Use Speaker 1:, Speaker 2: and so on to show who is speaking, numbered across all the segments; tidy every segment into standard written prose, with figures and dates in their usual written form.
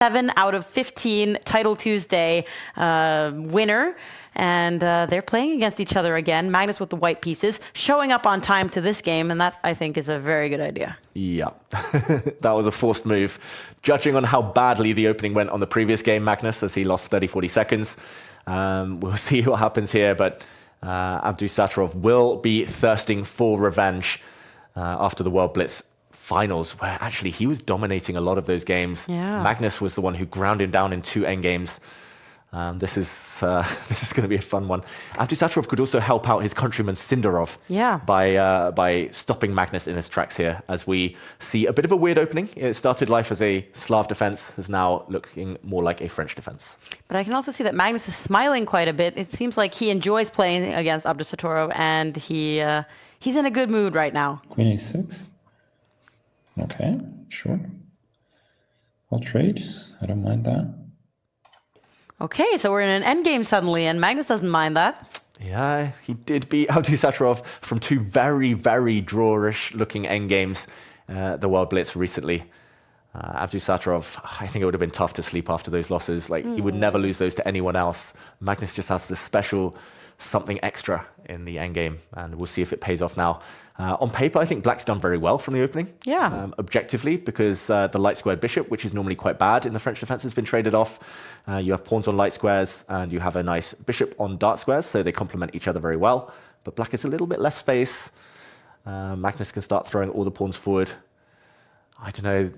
Speaker 1: 7 out of 15 Title Tuesday winner. And they're playing against each other again. Magnus with the white pieces, showing up on time to this game, and that, I think, is a very good idea.
Speaker 2: Yeah, that was a forced move. Judging on how badly the opening went on the previous game, Magnus, as he lost 30-40 seconds. We'll see what happens here, but Abdusattorov will be thirsting for revenge after the World Blitz finals, where actually he was dominating a lot of those games.
Speaker 1: Yeah.
Speaker 2: Magnus was the one who ground him down in 2 endgames. This is going to be a fun one. Abdusattorov could also help out his countryman Sindarov by stopping Magnus in his tracks here, as we see a bit of a weird opening. It started life as a Slav defense, is now looking more like a French defense.
Speaker 1: But I can also see that Magnus is smiling quite a bit. It seems like he enjoys playing against Abdusattorov, and he's in a good mood right now.
Speaker 3: Queen a6. Okay, sure. I'll trade. I don't mind that.
Speaker 1: Okay, so we're in an endgame suddenly, and Magnus doesn't mind that.
Speaker 2: Yeah, he did beat Abdusattorov from 2 very, very drawish looking endgames, the World Blitz recently. Abdusattorov, I think it would have been tough to sleep after those losses. Like, he would never lose those to anyone else. Magnus just has this special something extra in the endgame, and we'll see if it pays off now. On paper, I think Black's done very well from the opening.
Speaker 1: Yeah.
Speaker 2: Objectively, because the light squared bishop, which is normally quite bad in the French defense, has been traded off. You have pawns on light squares, and you have a nice bishop on dark squares, so they complement each other very well. But Black has a little bit less space. Magnus can start throwing all the pawns forward. I don't know.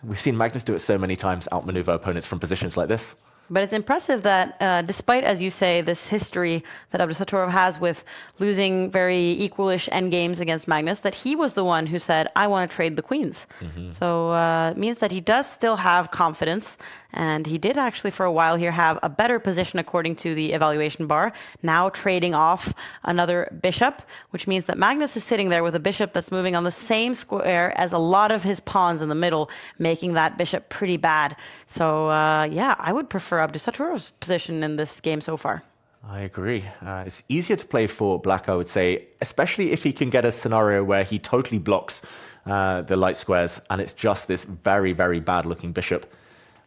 Speaker 2: We've seen Magnus do it so many times, outmaneuver opponents from positions like this.
Speaker 1: But it's impressive that despite, as you say, this history that Abdusattorov has with losing very equalish endgames against Magnus, that he was the one who said, I want to trade the queens. So it means that he does still have confidence. And he did actually, for a while here, have a better position according to the evaluation bar, now trading off another bishop, which means that Magnus is sitting there with a bishop that's moving on the same square as a lot of his pawns in the middle, making that bishop pretty bad. So, yeah, I would prefer Abdusattorov's position in this game so far.
Speaker 2: I agree. It's easier to play for Black, I would say, especially if he can get a scenario where he totally blocks the light squares, and it's just this very, very bad-looking bishop.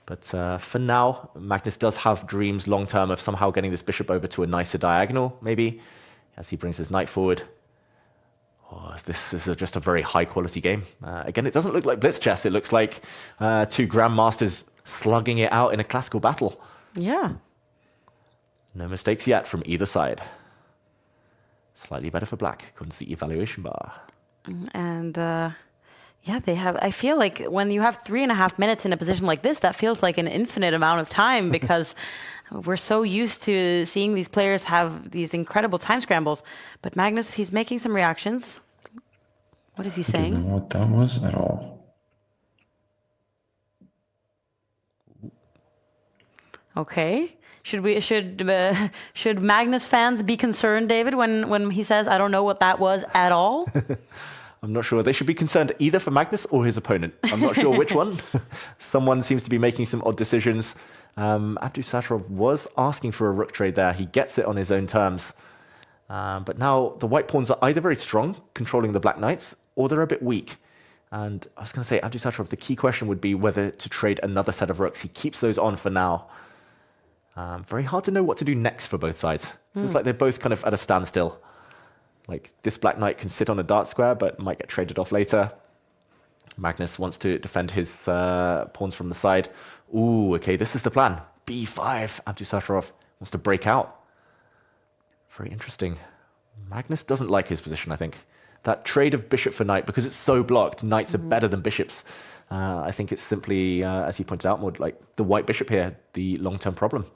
Speaker 2: But for now, Magnus does have dreams long-term of somehow getting this bishop over to a nicer diagonal, maybe, as he brings his knight forward. Oh, this is just a very high-quality game. Again, it doesn't look like blitz chess. It looks like 2 grandmasters slugging it out in a classical battle.
Speaker 1: Yeah.
Speaker 2: No mistakes yet from either side. Slightly better for Black, according to the evaluation bar.
Speaker 1: And yeah, they have. I feel like when you have 3.5 minutes in a position like this, that feels like an infinite amount of time because we're so used to seeing these players have these incredible time scrambles. But Magnus, he's making some reactions. What is he saying?
Speaker 3: I don't know what that was at all.
Speaker 1: Okay. Should Magnus fans be concerned, David, when he says, I don't know what that was at all?
Speaker 2: I'm not sure. They should be concerned either for Magnus or his opponent. I'm not sure which one. Someone seems to be making some odd decisions. Abdusattorov was asking for a rook trade there. He gets it on his own terms. But now the white pawns are either very strong, controlling the black knights, or they're a bit weak. And I was going to say, Abdusattorov, the key question would be whether to trade another set of rooks. He keeps those on for now. Very hard to know what to do next for both sides. Feels like they're both kind of at a standstill. Like, this black knight can sit on a dart square, but might get traded off later. Magnus wants to defend his pawns from the side. Ooh, okay, this is the plan. b5. Abdusattorov wants to break out. Very interesting. Magnus doesn't like his position, I think. That trade of bishop for knight, because it's so blocked, knights are better than bishops. I think it's simply, as he points out, more like the white bishop here, the long-term problem.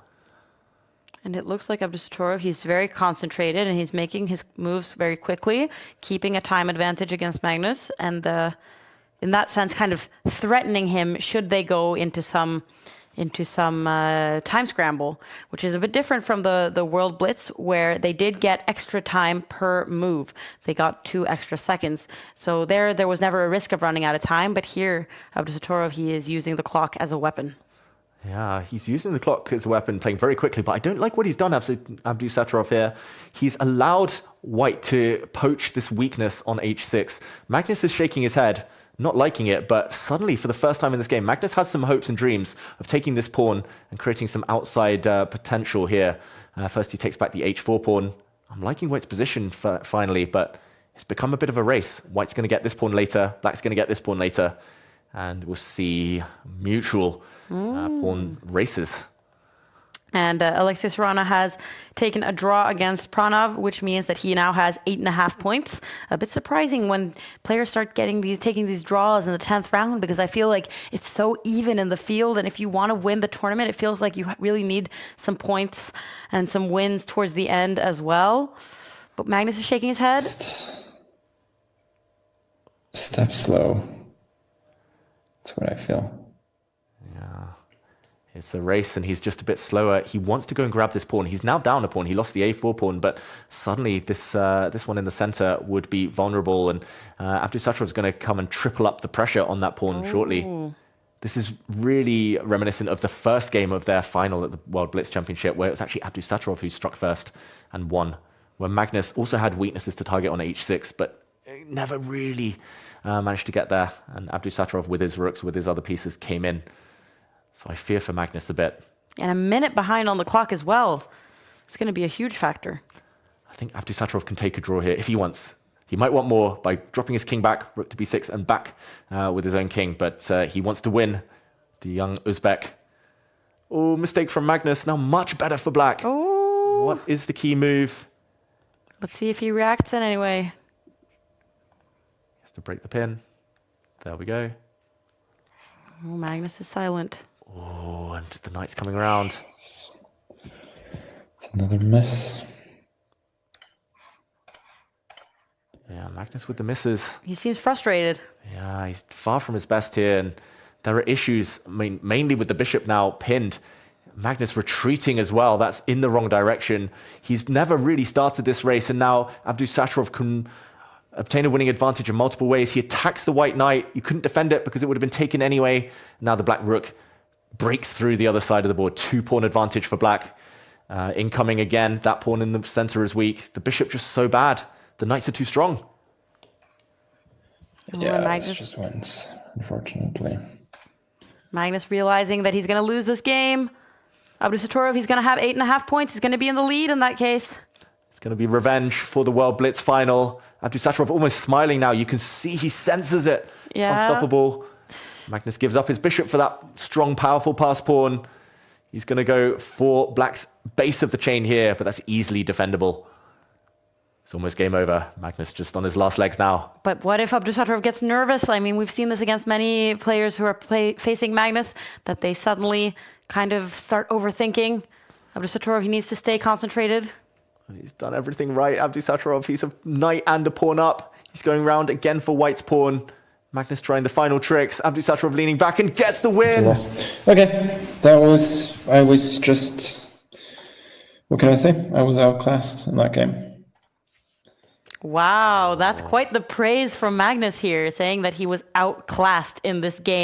Speaker 1: And it looks like Abdusattorov, he's very concentrated and he's making his moves very quickly, keeping a time advantage against Magnus, and in that sense kind of threatening him should they go into some time scramble, which is a bit different from the World Blitz, where they did get extra time per move. They got 2 extra seconds. So there was never a risk of running out of time, but here, Abdusattorov, he is using the clock as a weapon.
Speaker 2: Yeah, he's using the clock as a weapon, playing very quickly, but I don't like what he's done, Abdusattorov here. He's allowed white to poach this weakness on h6. Magnus is shaking his head, not liking it, but suddenly, for the first time in this game, Magnus has some hopes and dreams of taking this pawn and creating some outside potential here. First, he takes back the h4 pawn. I'm liking White's position finally, but it's become a bit of a race. White's going to get this pawn later, Black's going to get this pawn later, and we'll see mutual pawn races.
Speaker 1: And Alexius Rana has taken a draw against Pranav, which means that he now has 8.5 points. A bit surprising when players start taking these draws in the 10th round, because I feel like it's so even in the field. And if you want to win the tournament, it feels like you really need some points and some wins towards the end as well. But Magnus is shaking his head.
Speaker 3: Step slow. That's what I feel.
Speaker 2: It's a race, and he's just a bit slower. He wants to go and grab this pawn. He's now down a pawn. He lost the a4 pawn, but suddenly this one in the center would be vulnerable, and Abdusattorov is going to come and triple up the pressure on that pawn shortly. This is really reminiscent of the first game of their final at the World Blitz Championship, where it was actually Abdusattorov who struck first and won, where Magnus also had weaknesses to target on h6, but never really managed to get there, and Abdusattorov with his rooks, with his other pieces, came in. So I fear for Magnus a bit.
Speaker 1: And a minute behind on the clock as well. It's going to be a huge factor.
Speaker 2: I think Abdusattorov can take a draw here if he wants. He might want more by dropping his king back, rook to b6, and back with his own king. But he wants to win, the young Uzbek. Oh, mistake from Magnus. Now much better for Black.
Speaker 1: Oh.
Speaker 2: What is the key move?
Speaker 1: Let's see if he reacts in any way.
Speaker 2: He has to break the pin. There we go.
Speaker 1: Oh, Magnus is silent.
Speaker 2: Oh, and the knight's coming around.
Speaker 3: It's another miss.
Speaker 2: Yeah, Magnus with the misses.
Speaker 1: He seems frustrated.
Speaker 2: Yeah, he's far from his best here, and there are issues, mainly with the bishop now pinned. Magnus retreating as well. That's in the wrong direction. He's never really started this race, and now Abdusattorov can obtain a winning advantage in multiple ways. He attacks the white knight. You couldn't defend it because it would have been taken anyway. Now the black rook breaks through the other side of the board. 2-pawn advantage for black. Incoming again. That pawn in the center is weak. The bishop just so bad. The knights are too strong.
Speaker 3: Yeah,
Speaker 1: Magnus
Speaker 3: just wins, unfortunately.
Speaker 1: Magnus realizing that he's going to lose this game. Abdusattorov, he's going to have 8.5 points. He's going to be in the lead in that case.
Speaker 2: It's going to be revenge for the World Blitz final. Abdusattorov almost smiling now. You can see he senses it.
Speaker 1: Yeah.
Speaker 2: Unstoppable. Magnus gives up his bishop for that strong, powerful pass pawn. He's going to go for black's base of the chain here, but that's easily defendable. It's almost game over. Magnus just on his last legs now.
Speaker 1: But what if Abdusattorov gets nervous? I mean, we've seen this against many players who are facing Magnus, that they suddenly kind of start overthinking. Abdusattorov, he needs to stay concentrated.
Speaker 2: He's done everything right, Abdusattorov. He's a knight and a pawn up. He's going round again for white's pawn. Magnus trying the final tricks. Abdusattorov leaning back and gets the win.
Speaker 3: Okay, I was just, what can I say? I was outclassed in that game.
Speaker 1: Wow, that's quite the praise from Magnus here, saying that he was outclassed in this game.